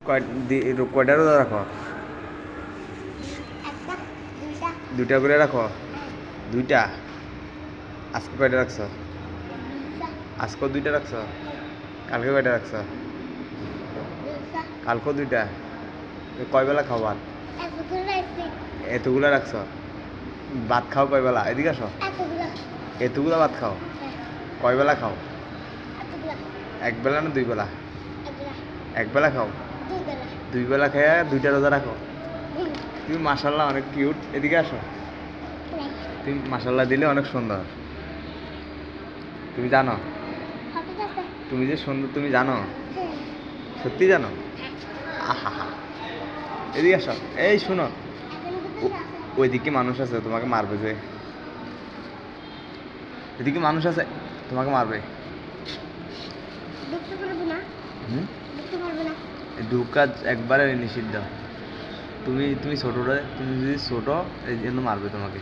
কয়টা রোজা রাখো? দুইটা করে রাখো। দুইটা? আজকে কয়টা রাখছো? আজকেও দুইটা রাখছো? কালকে কয়টা রাখছো? কালকেও দুইটা। কয় বেলা খাও ভাত? এতগুলা রাখছো? ভাত খাও কয় বেলা? এদিকে আসো। এতগুলা ভাত খাও? কয় বেলা খাও? এক বেলা না দুই বেলা? এক বেলা খাও? দুই বেলা খেয়ে দুইটা রোজা রাখো? তুমি মাশাল্লাহ অনেক কিউট। এদিকে আসো। তুমি মাশাল্লাহ দিলে অনেক সুন্দর। তুমি জানো তুমি যে সুন্দর তুমি জানো? সত্যি জানো? আহা হা। এদিকে আসো। এই শোনো, ওইদিকে মানুষ আছে তোমাকে মারবে যে। এদিকে মানুষ আছে তোমাকে মারবে। ঢুকা একবারে নিষিদ্ধ। তুমি তুমি ছোটটা, তুমি যদি ছোট এই জন্য মারবে তোমাকে।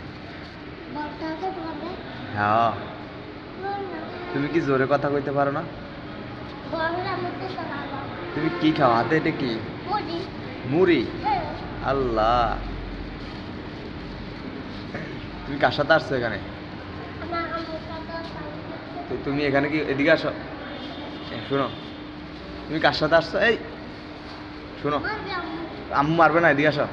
হ্যাঁ। তুমি কি জোরে কথা কইতে পারো না? তুমি কি খাও? হাতে এটা কি? মুড়ি? আল্লাহ, তুমি কার সাথে আসছো এখানে? তুমি এখানে কি? এদিকে আসো। শোনো, তুমি কার সাথে আসছো? এই শোনো, আম্মু মারবে না, এদিকে আসো।